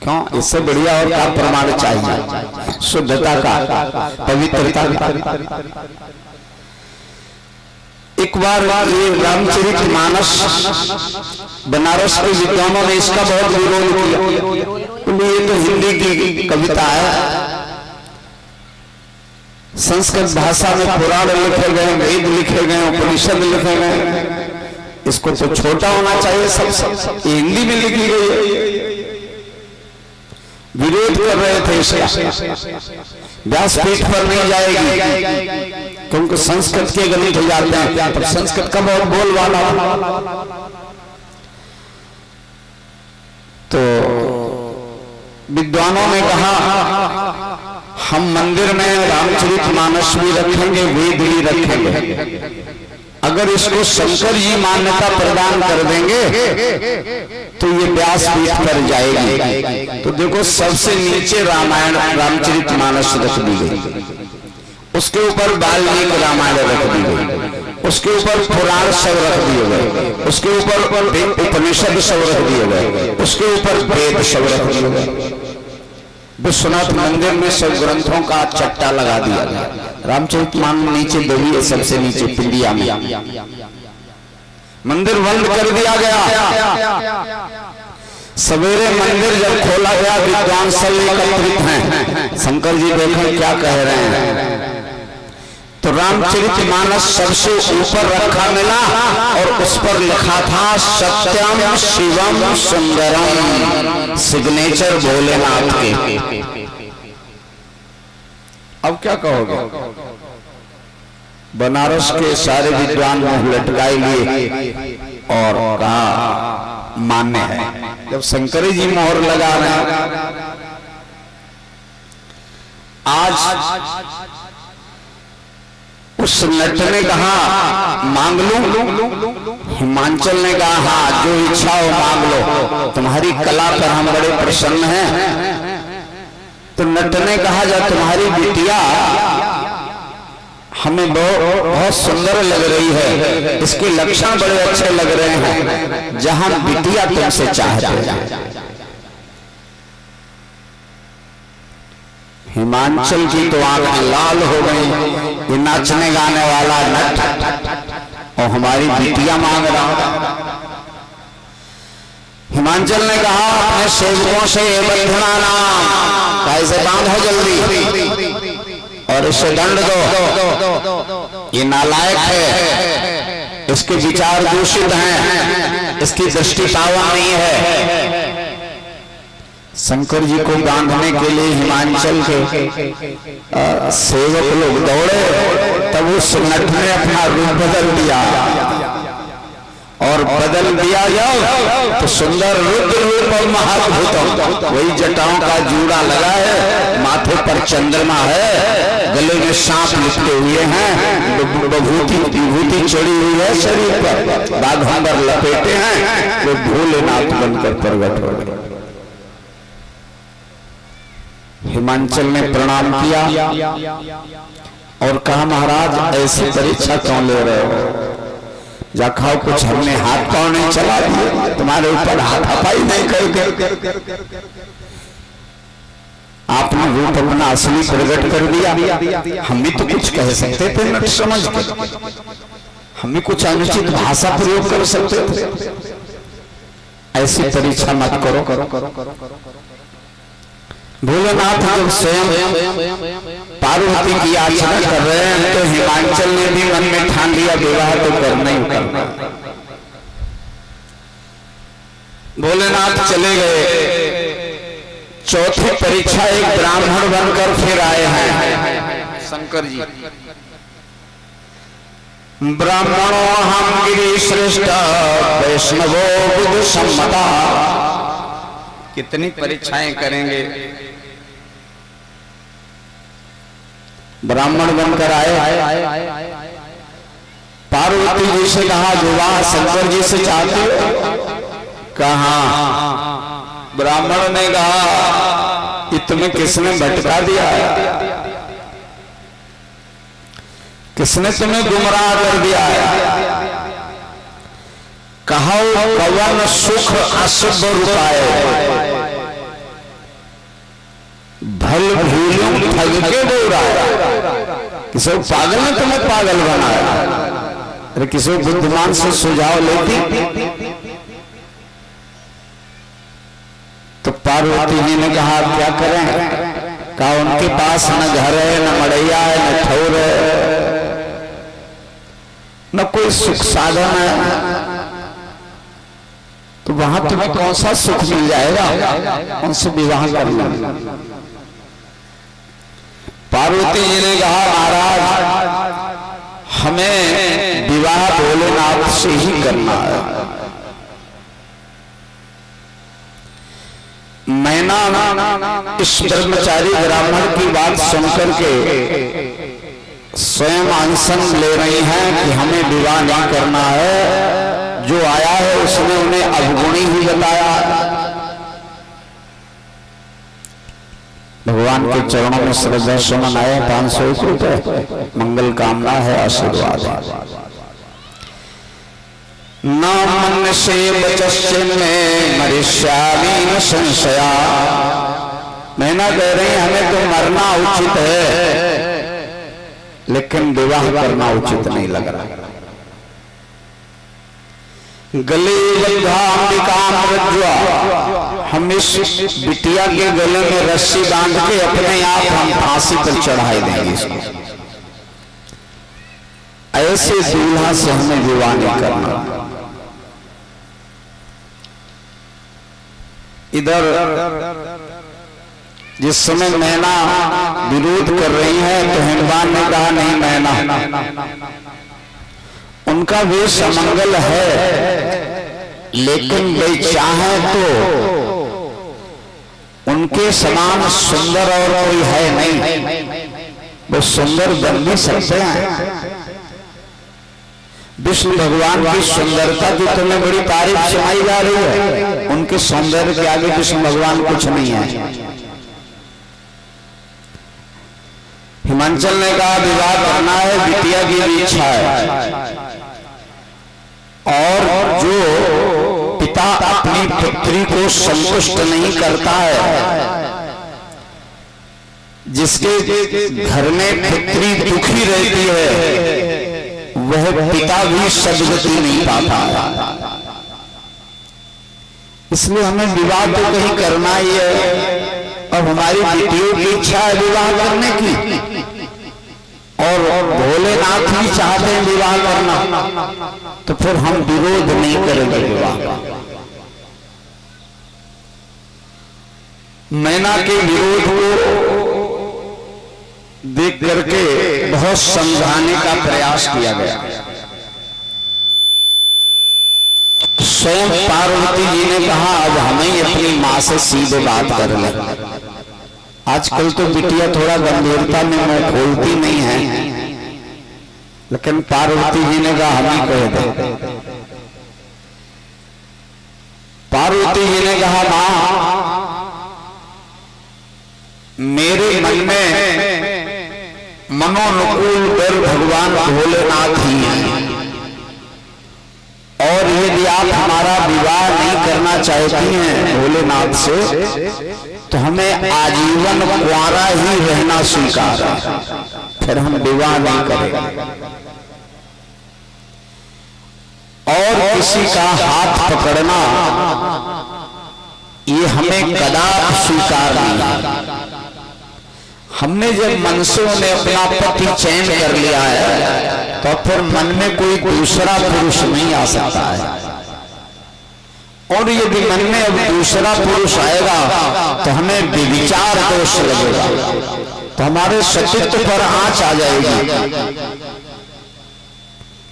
क्यों? इससे बढ़िया और क्या प्रमाण चाहिए? शुद्धता का, पवित्रता का। एक बार ये रामचरितमानस बनारस के विद्वानों ने इसका बहुत विरोध किया। ये तो हिंदी की कविता है, संस्कृत भाषा में पुराण लिखे गए, वेद लिखे गए, उपनिषद लिखे गए, इसको तो छोटा होना चाहिए। सब हिंदी में लिखी गई है। विरोध कर रहे थे इसका। व्यासपीठ पर नहीं जाएगी क्योंकि संस्कृत के गणित हो जाते हैं, पर संस्कृत का बहुत बोलबाला। तो विद्वानों ने कहा, हम मंदिर में रामचरितमानस भी रखेंगे, वेद भी रखेंगे। अगर इसको शंकर जी मान्यता प्रदान कर देंगे तो ये व्यासपीठ पर जाएगी। तो देखो, सबसे नीचे रामायण रामचरितमानस रख दी गई, उसके ऊपर वाल्मीकि रामायण रख दी गई, उसके ऊपर पुराण सब रख दिए गए, उसके ऊपर उपनिषद सब रख दिए गए, उसके ऊपर वेद सब रख दिए गए। विश्वनाथ मंदिर में सब ग्रंथों का चट्टा लगा दिया गया। रामचरितमानस नीचे दबी है, सबसे नीचे पिंडिया में। मंदिर बंद कर दिया गया। सवेरे मंदिर जब खोला गया, विद्वान सब एकत्रित हैं। शंकर जी देखें क्या कह रहे हैं। तो रामचरितमानस सबसे ऊपर रखा मिला और उस पर लिखा था, सत्यम शिवम सुंदरम, सिग्नेचर भोलेनाथ के। अब क्या कहोगे? बनारस के सारे विद्वान मुंह लटकाए लिए और कहा मान्य है। जब शंकर जी मोहर लगा रहे हैं, आज उस नट ने कहा मांग लूं, हिमांचल ने कहा हाँ जो इच्छा हो मांग लो, तुम्हारी कला पर हम बड़े प्रसन्न हैं। तो नट ने कहा जब तुम्हारी बिटिया हमें बहुत सुंदर लग रही है, इसके लक्षण बड़े अच्छे लग रहे हैं, जहां बिटिया तुमसे चाहते हैं। हिमांचल की तो आंखें लाल हो गई, ये नाचने गाने वाला नट और हमारी बिटिया मांग रहा। हिमांचल ने कहा अपने सेवकों से बंधना नाम कैसे बांधो जल्दी और इसे दंड दो, ये नालायक है, इसके विचार दूषित हैं, इसकी दृष्टि पावन नहीं है। शंकर जी को बांधने के लिए हिमांचल के सेवक लोग दौड़े, तब उस नट ने अपना रूप बदल दिया और बदल दिया जाओ तो सुंदर रुद्र रूप और महाद्भुत, वही जटाओं का जूड़ा लगा है, माथे पर चंद्रमा है, गले में सांप लिपटे हुए हैं, विभूति चढ़ी हुई है शरीर पर, बाघंबर लपेटे हैं, वो भोलेनाथ बनकर प्रकट हो गए। हिमांचल ने प्रणाम किया और कहा महाराज ऐसी परीक्षा क्यों ले रहे हो, जा खाओ कुछ, हमने हाथ पांव नहीं चला दिए, तुम्हारे ऊपर हाथापाई नहीं करके आपने रूप अपना असली प्रकट कर दिया। हम भी तो कुछ कह सकते थे नट समझ के, हम भी कुछ अनुचित भाषा प्रयोग कर सकते थे, ऐसी परीक्षा मत करो। भोलेनाथ जब स्वयं पार्वती की याचना कर रहे हैं तो हिमांचल ने भी मन में ठान लिया विवाह तो करना ही करना। भोलेनाथ चले गए। चौथी परीक्षा एक ब्राह्मण बनकर फिर आए हैं शंकर जी। ब्राह्मणो हम गिरि श्रेष्ठ वैष्णवो बुद्ध सम्मता। कितनी परीक्षाएं करेंगे। ब्राह्मण बनकर आए, पार्वती जी से कहा विवाह शंकर जी से चाहते हो? कहा। ब्राह्मण ने कहा इतने किसने भटका दिया, किसने तुम्हें गुमराह कर दिया है? कहो कवन सुख अशुभ रूपाए, भल भूलियों ठग के बोरा। किसी पागल ने तुम्हें पागल बनाया, अरे किसी बुद्धिमान से सुझाव लेती। तो पार्वती जी ने कहा क्या करें? कहा उनके पास न घर है, न मड़ैया है, न ठौर है, न कोई सुख साधन है, तो वहां तुम्हें कौन सा सुख मिल जाएगा? उनसे विवाह करना। पार्वती जी ने कहा महाराज हमें विवाह भोलेनाथ से ही करना है। मैना इस ब्रह्मचारी ब्राह्मण की बात सुनकर के स्वयं अनशन ले रही हैं कि हमें विवाह नहीं करना है। जो आया है उसने उन्हें अवगुणी ही बताया। भगवान के चरणों में श्रद्धा सुमन आए 501 रुपए, मंगल कामना है, आशीर्वाद। न मन से बचस्चिन्ने मरिष्यामि न संशया। मैना कह रही हमें तो मरना उचित है, लेकिन विवाह करना उचित नहीं लग रहा। गले हम इस बिटिया के गले में रस्सी बांध के अपने आप हम फांसी पर चढ़ाई देंगे इसको। ऐसे दूल्हा से हमें विवाह नहीं करना। इधर जिस समय मैना विरोध कर रही है तो हिमवान ने कहा नहीं मैना, उनका भी समंगल है, लेकिन वे चाहे तो उनके समान सुंदर और कोई है नहीं, वो सुंदर बन भी सकते हैं। विष्णु भगवान की सुंदरता की तुम्हें बड़ी तारीफ सुनाई जा रही है, उनके सौंदर्य के आगे विष्णु भगवान कुछ नहीं है। हिमांचल ने कहा विवाह करना है, बिटिया की भी इच्छा है, और जो पिता अपनी पुत्री को संतुष्ट नहीं करता है जिसके घर में पुत्री दुखी रहती है वह पिता भी सदगति नहीं पाता। इसलिए हमें विवाह तो कहीं करना ही है, और हमारी बेटियों की इच्छा है विवाह करने की, और भोलेनाथ भी चाहते हैं विवाह करना, तो फिर हम विरोध नहीं करेंगे विवाह का। मैना के विरोध को देख करके बहुत समझाने का प्रयास किया गया। स्वयं पार्वती जी ने कहा अब हमें अपनी माँ से सीधे बात कर ले। आजकल तो बिटिया थोड़ा गंभीरता में मुंह खोलती नहीं है, लेकिन पार्वती जी ने कहा हम ही कह दे। पार्वती जी ने कहा माँ मेरे मन में मनोनुकूल वर भगवान भोलेनाथ ही हैं, और यदि आप हमारा विवाह नहीं करना चाहती हैं भोलेनाथ से तो हमें आजीवन कुंवारा ही रहना स्वीकार है, फिर हम विवाह नहीं करेंगे। और किसी का हाथ पकड़ना ये हमें कदापि स्वीकार नहीं। हमने जब मनसों ने अपना पति चयन कर लिया है तो फिर मन में कोई दूसरा पुरुष नहीं आ सकता है, और यदि मन में अब दूसरा पुरुष आएगा तो हमें विचार दोष लगेगा, तो हमारे सचित्व पर आंच आ जाएगी,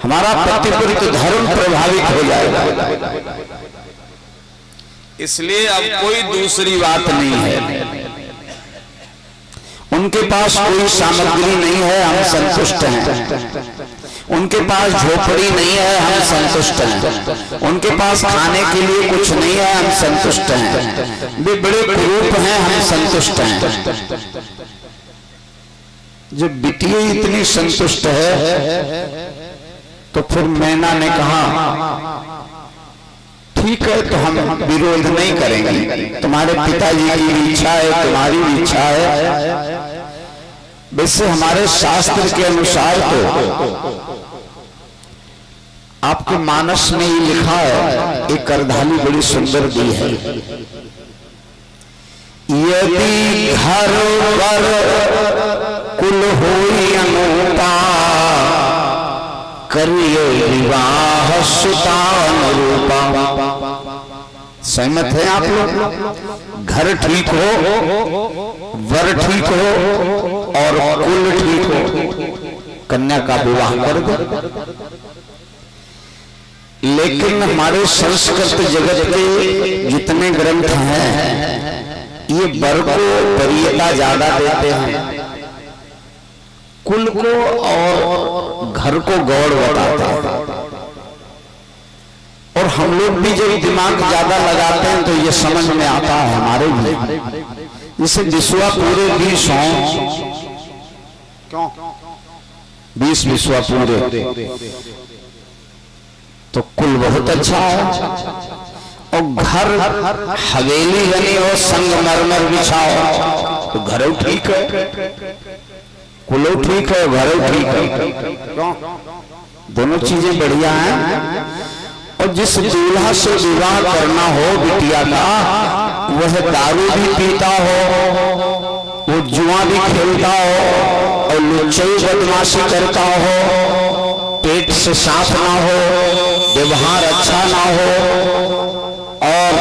हमारा प्रतिपुरुष धर्म प्रभावित हो जाएगा। इसलिए अब कोई दूसरी बात नहीं है। उनके पास कोई सामग्री नहीं है, हम संतुष्ट हैं। उनके पास झोपड़ी नहीं है, हम संतुष्ट हैं। उनके पास खाने के लिए कुछ नहीं है, हम संतुष्ट हैं। वे बड़े कुरूप हैं, हम संतुष्ट हैं। जब बिटिया इतनी संतुष्ट है तो फिर मैना ने कहा ठीक है तो हम विरोध नहीं करेंगे, तुम्हारे पिताजी की भी इच्छा है, तुम्हारी भी इच्छा है। वैसे हमारे शास्त्र के अनुसार तो आपके मानस में ही लिखा है, एक करधानी बड़ी सुंदर दी है, यदि घर पर कुल होई अनूपा करिए विवाह सुतानुरूपा। सहमत है आप लोग? घर ठीक हो, वर ठीक हो और कुल ठीक हो, कन्या का विवाह कर दो। लेकिन हमारे संस्कृत जगत के जितने ग्रंथ हैं ये वर को वरीयता ज्यादा देते हैं, कुल को और घर को गौड़ बताते हैं। और हम लोग भी जब दिमाग ज्यादा लगाते हैं तो ये समझ में आता है हमारे भी। जैसे विश्वा पूरे 20 हों, क्यों 20 विश्वा पूरे, तो कुल बहुत अच्छा है। और घर हवेली बनी हो, संगमरमर बिछा हो तो घर ठीक है, कुलो ठीक है, घर ठीक है, दोनों चीजें बढ़िया हैं। और जिस दूल्हा से विवाह करना हो बिटिया का, वह दारू भी पीता हो, वो जुआ भी खेलता हो और लुच्चाई बदमाशी करता हो, पेट से साफ ना हो, व्यवहार अच्छा ना हो, और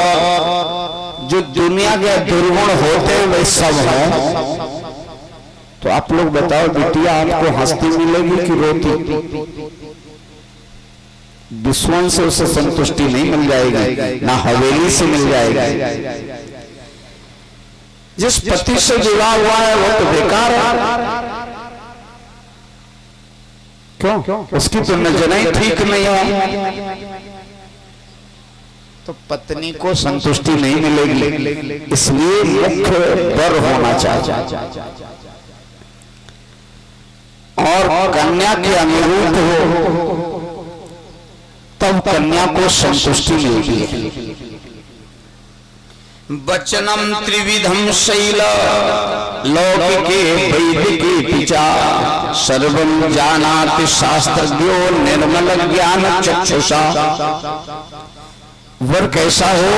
जो दुनिया के दुर्गुण होते हैं वे सब हो। तो आप लोग बताओ बिटिया आपको हंसती मिलेगी कि रोती? विश्वास से उसे संतुष्टि नहीं मिल जाएगी, ना हवेली से मिल जाएगी। जिस पति से विवाह हुआ है वो तो बेकार है, क्यों? उसकी तो नजरें ठीक नहीं है, तो पत्नी को संतुष्टि नहीं मिलेगी। इसलिए मुख्य वर होना चाहिए और कन्या के अनुरूप हो, तब कन्या को संतुष्टि मिलती है। वचनम त्रिविधम शैल लौकिके वैदिके पिचा सर्वं जानाति शास्त्रज्ञो निर्मल ज्ञान चक्षुषा। वर कैसा हो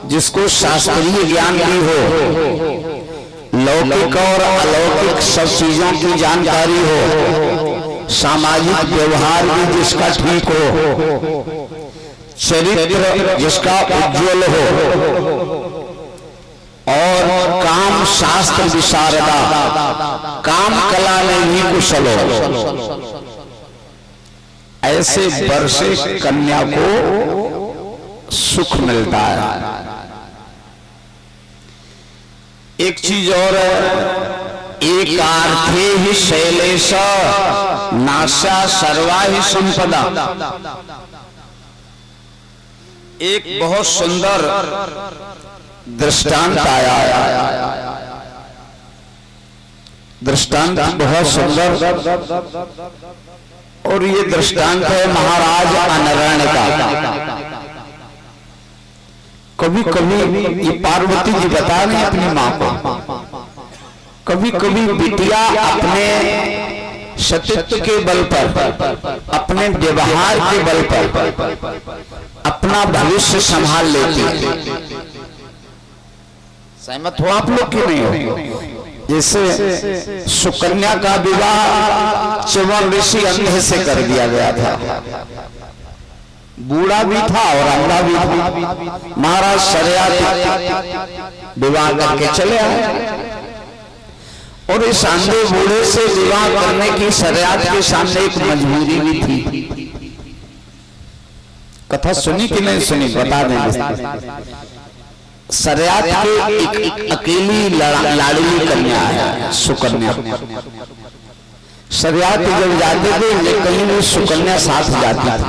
जिसको शास्त्रीय ज्ञान भी हो, लौकिक और अलौकिक सब चीजों की जानकारी हो, सामाजिक व्यवहार भी जिसका ठीक हो, चरित्र जिसका उज्ज्वल हो और काम शास्त्र विशारदा, काम कला में भी कुशल हो, ऐसे वर से कन्या को सुख मिलता है। एक चीज और है, एक आर्थे ही शैलेश नाशा सर्वा ही संपदा। एक बहुत सुंदर दृष्टांत आया, दृष्टांत बहुत सुंदर, और ये दृष्टांत है महाराज अनरण्य का। कभी कभी ये पार्वती जी बता रहे हैं अपनी माँ को, कभी कभी बिटिया अपने सतीत्व के बल पर, अपने व्यवहार के बल पर अपना भविष्य संभाल लेती है। सहमत हो आप लोग कि नहीं हो? जैसे सुकन्या का विवाह च्यवन ऋषि अंधे से कर दिया गया था, बूढ़ा भी था और अंधा भी था। महाराज शर्याती विवाह करके चले आए, और इस अंधे बूढ़े से विवाह करने की शर्यात के सामने एक मजबूरी भी थी। कथा सुनी कि नहीं सुनी बता देंगे। शर्यात के एक अकेली लाडली कन्या है सुकन्या। शर्यात जब जाते थे कहीं भी सुकन्या साथ जाती थी।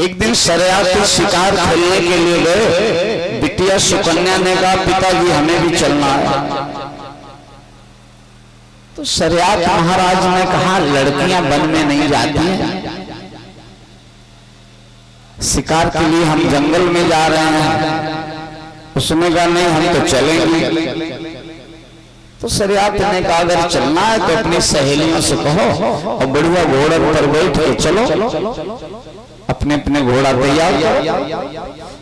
एक दिन शर्यात शिकार खेलने के लिए गए, बिटिया सुकन्या ने कहा पिताजी हमें भी चलना है। तो शर्यात महाराज ने कहा लड़कियां वन में नहीं जाती हैं, शिकार के लिए हम जंगल में जा रहे हैं। उसने कहा नहीं हम तो चलेंगे। तो शर्यात ने कहा अगर चलना है तो अपनी सहेलियों से कहो और बढ़िया घोड़े पर बैठ के चलो, अपने अपने घोड़ा तैयार करो।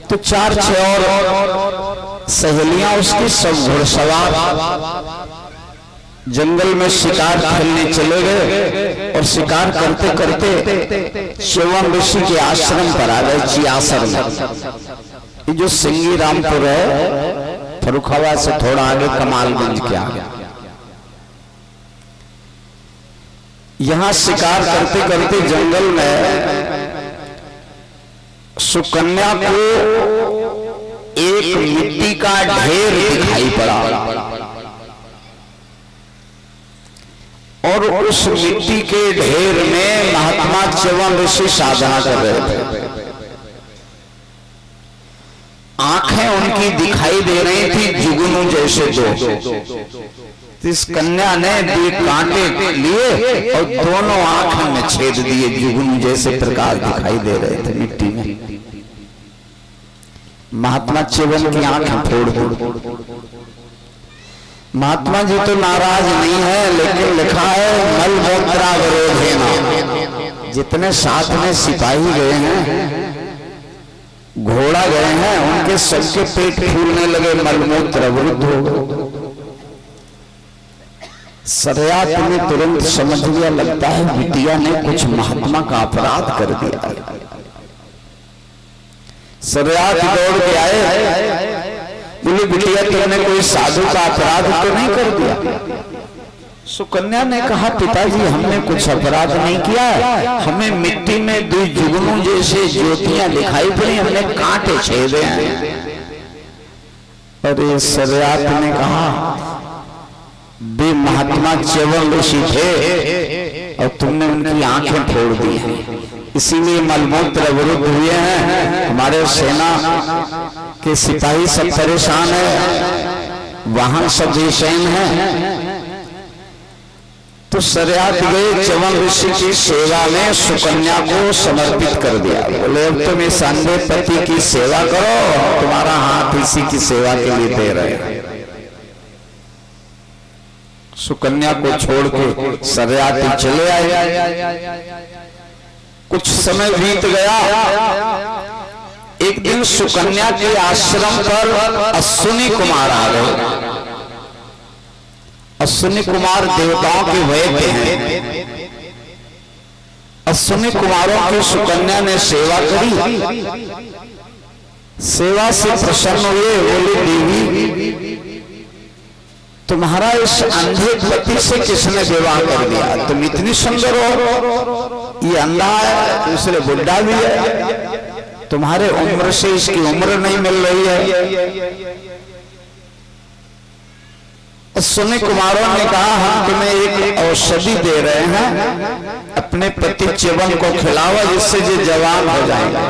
तो 4-6 और सहेलियां उसकी सब घुड़सवार जंगल में शिकार खेलने चले गए, और शिकार करते करते च्यवन ऋषि के आश्रम पर आ गए, चियासर में। ये जो सिंगी रामपुर है फर्रुखाबाद से थोड़ा आगे कमालगंज के आगे, यहां शिकार करते करते जंगल में सुकन्या को एक मिट्टी का ढेर दिखाई पड़ा, और उस मिट्टी के ढेर में महात्मा च्यवन ऋषि साधना कर रहे थे। आंखें उनकी दिखाई दे रही थी जुगनू जैसे दो। इस कन्या ने 2 कांटे लिए और दोनों आंखों में छेद दिए, जुगनू जैसे प्रकाश दिखाई दे रहे थे मिट्टी में। महात्मा च्यवन की आंखें फोड़ दी। महात्मा जी तो नाराज नहीं है, लेकिन लिखा है मलमूत्रावरोधेन। जितने साथ में सिपाही गए हैं, घोड़ा गए हैं, उनके सबके पेट फूलने लगे, मलमूत्र अवरुद्ध हो गए। शर्यात ने तुरंत समझ लिया लगता है बिटिया ने कुछ महात्मा का अपराध कर दिया। शर्यात दौड़ के आए, बोले बिटिया तुमने कोई साधु का अपराध तो नहीं कर दिया? सुकन्या ने कहा पिताजी हमने कुछ अपराध नहीं किया, हमें मिट्टी में 2 जुगनू जैसे ज्योतियां दिखाई पड़ी, हमने कांटे छेदे हैं। और ये शर्यात ने कहा वे महात्मा च्यवन ऋषि थे और तुमने उनकी आंखें फोड़ दी हैं, इसीलिए मलमूत्र अवरुद्ध हुए हैं। हमारे सेना के सिपाही सब परेशान है, वाहन सब बेचैन हैं। तो सरियात गए च्यवन ऋषि की सेवा में सुकन्या को समर्पित कर दिया। बोले अब तुम इस अंधे पति की सेवा करो, तुम्हारा हाथ इसी की सेवा के लिए दे रहे हैं। सुकन्या को छोड़ के सरियाती चले आए। कुछ समय बीत गया। एक दिन सुकन्या के आश्रम पर अश्विनी कुमार आ गए। अश्विनी कुमार देवताओं के वैद्य हैं। अश्विनी कुमारों की सुकन्या ने सेवा करी। सेवा से प्रसन्न हुए। बोले देवी, तुम्हारा इस अंधे पति से किसने विवाह कर दिया? तुम इतनी सुंदर हो, ये अंधा है, दूसरे बुढ़ा भी है, तुम्हारे उम्र से इसकी उम्र नहीं मिल रही है। अश्विनी कुमारों ने कहा हम तुम्हें एक औषधि दे रहे हैं, अपने पति च्यवन को खिलाओ जिससे ये जवान हो जाएंगे।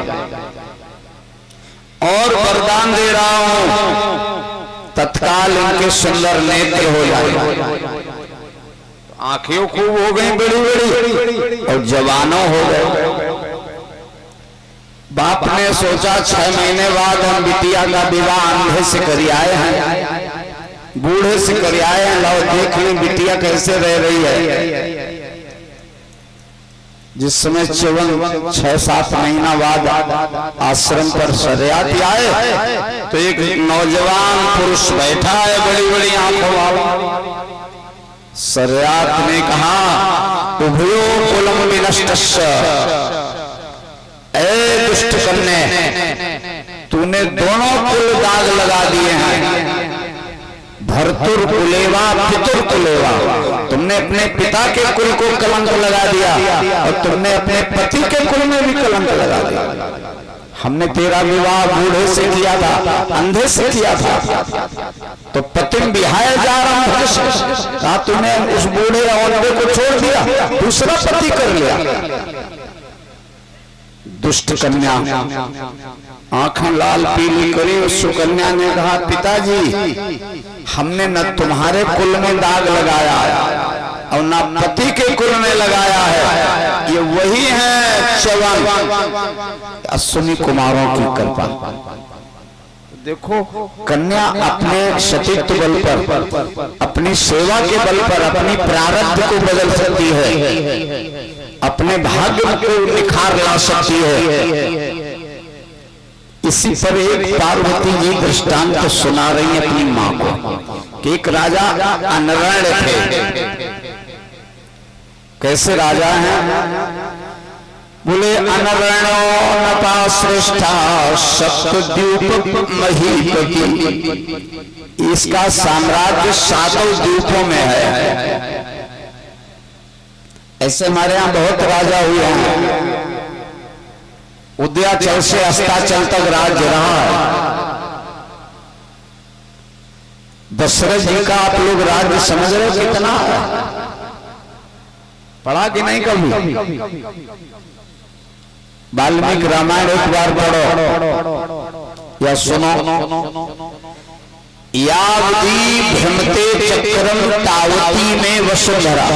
और वरदान दे रहा हूं, तत्काल इनके सुंदर नेत्र हो जाए। आंखें खूब हो गई बड़ी बड़ी और जवानों हो गए। बाप ने सोचा 6 महीने बाद हम बिटिया का विवाह अंधे से करी आए हैं, बूढ़े से करी आए हैं, लाओ देख लें बिटिया कैसे रह रही है। जिस समय च्यवन 6-7 महीना बाद आश्रम पर सरियाती आए तो एक नौजवान पुरुष बैठा है बड़ी बड़ी आंखों वाला। सरियात ने कहा उभयो कुलम विनष्टस्य, ए दुष्ट कन्या, तूने दोनों कुल दाग लगा दिए हैं। भर्तुर कुलेवा पितुर कुलेवा, तुमने अपने पिता के कुल को कलंक लगा दिया और तुमने अपने पति के कुल में भी कलंक लगा दिया। हमने तेरा विवाह बूढ़े से किया था, अंधे से किया था, तो पति विहाय जा रहा हूं, कहा तूने उस बूढ़े और अंधे को छोड़ दिया, दूसरा पति कर लिया। दुष्ट कन्या आंखें लाल पीली करी। उस सुकन्या ने कहा पिताजी, हमने न तुम्हारे कुल में दाग लगाया और न पति के कुल में लगाया है, ये वही है च्यवन। अश्विनी कुमारों की कृपा देखो, कन्या अपने सतीत्व बल पर, अपनी सेवा के बल पर अपनी प्रारब्ध को बदल सकती है, अपने भाग्य को निखार ला सकती है। इसी पर एक पार्वती जी दृष्टांत तो सुना रही है अपनी मां को कि एक राजा अनरण थे। कैसे राजा हैं? बोले अनरणो नपा श्रेष्ठा सप्तद्वीप महीपति, इसका साम्राज्य 7 द्वीपों में है। ऐसे हमारे यहाँ बहुत राजा हुए हैं। उदयाचल से अस्ताचल तक राज्य रहा है। दशरथ जी का आप लोग राज्य समझ रहे हो कितना है? पढ़ा कि नहीं कभी? वाल्मीकि रामायण एक बार पढ़ो या सुनो। यावती भ्रमते चक्रम तावती में वसुंधरा।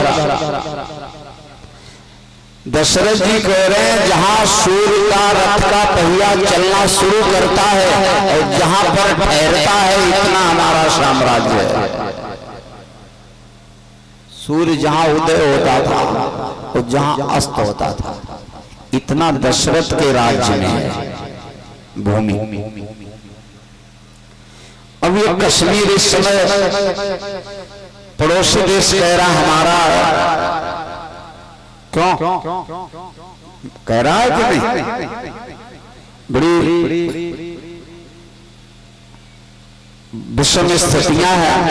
दशरथ जी कह रहे हैं जहां सूर्य का रथ का पहिया चलना शुरू करता है और जहां पर ठहरता है इतना हमारा साम्राज्य है। सूर्य जहां उदय होता था और जहां अस्त होता था, इतना दशरथ के राज्य में है भूमि। अब ये कश्मीर इस समय पड़ोसी देश कह रहा हमारा, क्यों कह रहा है कि नहीं? बड़ी विषम स्थितियां हैं।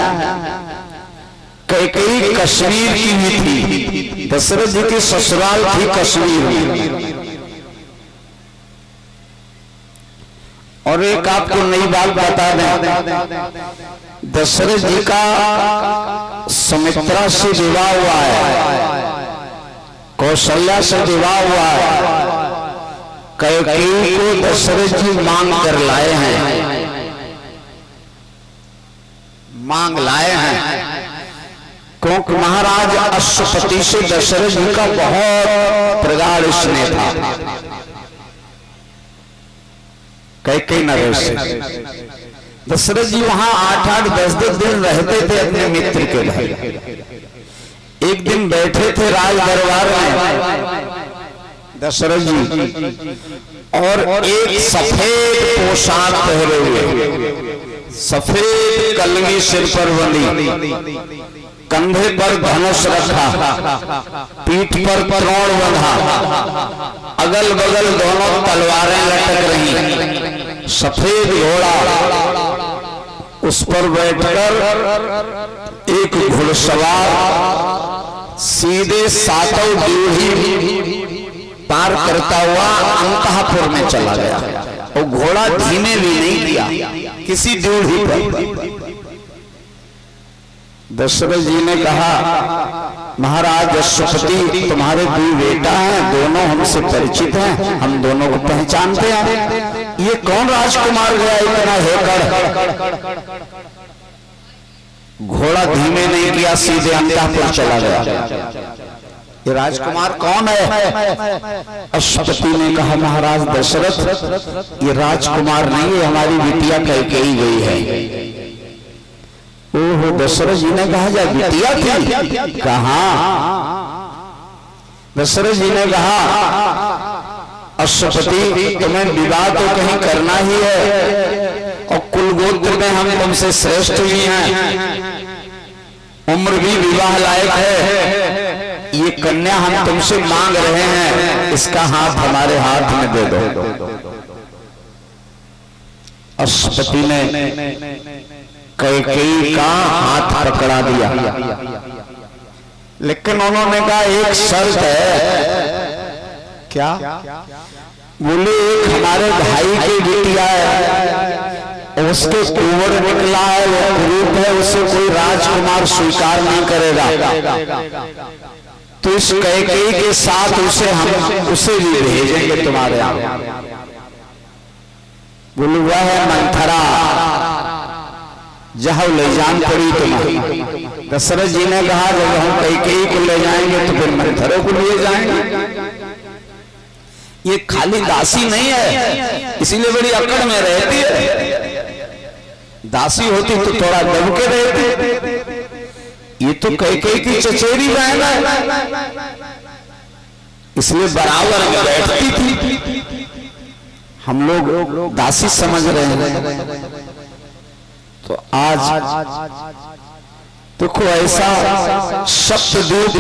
कई कश्मीर की भी थी, दशरथ जी की ससुराल थी कश्मीर में। और एक आपको नई बात बता दें, दशरथ जी का सुमित्रा से विवाह हुआ है, कौशल्या से विवाह हुआ है। कैकेयी को दशरथ जी मांग कर लाए हैं, मांग लाए हैं। क्योंकि महाराज अश्वपति से दशरथ जी का बहुत प्रगाढ़ स्नेह था। कई नरेश दशरथ जी वहां 8-8, 10-10 दिन रहते थे अपने मित्र के घर। एक दिन बैठे थे राज दरबार में दशरथ जी, और एक सफेद पोशाक पहने हुए, सफेद कलगी सिर पर बंधी, कंधे पर धनुष रखा, पीठ पर त्रोण बंधा, अगल बगल दोनों तलवारें लटक रही, सफेद घोड़ा, उस पर बैठकर एक घुड़सवार सीधे सातों ड्यूढ़ी पार करता हुआ अंतःपुर में चला गया। और घोड़ा धीमे भी नहीं किया किसी ड्यूढ़ी पर। दशरथ जी ने कहा, महाराज अश्वपति तुम्हारे 2 बेटा हैं, दोनों हमसे परिचित हैं, हम दोनों को पहचानते हैं। ये कौन राजकुमार गया इतना होकर? घोड़ा धीमे नहीं किया, सीधे अंतःपुर चला गया। ये राजकुमार कौन है? अश्वपति ने कहा, महाराज दशरथ ये राजकुमार नहीं है, हमारी बिटिया कैकेयी गई है। ओहो, दशरथ जी ने कहा, जा बिटिया थी? कहा। दशरथ जी ने कहा, अश्वपति तुम्हें विवाह तो कहीं करना ही है, और कुलगोत्र में हम तुमसे श्रेष्ठ भी हैं, उम्र भी विवाह लायक है, ये कन्या हम तुमसे मांग रहे हैं, इसका हाथ हमारे हाथ में दे दो। अश्वपति ने कैकेयी का हाथ पकड़ा दिया, लेकिन उन्होंने कहा एक शर्त है। क्या? बोले एक हमारे भाई की बिटिया है, उसके कुंवर निकला है, वो रूप है, उसे कोई राजकुमार स्वीकार नहीं करेगा, तो इस कैकेयी के साथ उसे भी भेजेंगे तुम्हारे यहाँ। बोले वह है मंथरा, जहाँ ले जान पड़ी तुम्हारी। दशरथ जी ने कहा, जब हम कैकेयी को ले जाएंगे तो फिर मंथरा को ले जाएंगे। ये खाली दासी नहीं है, इसीलिए बड़ी अकड़ में रहती है। दासी होती तो थोड़ा दब के रहती, ये तो कैकेयी की चचेरी बहन है, इसलिए बराबर में बैठती थी। हम लोग दासी समझ रहे हैं, तो आज देखो ऐसा सप्तद्वीप,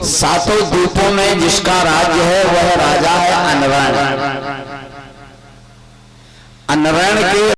7 द्वीपों में जिसका राज्य है वह राजा है अनरण। अनरण के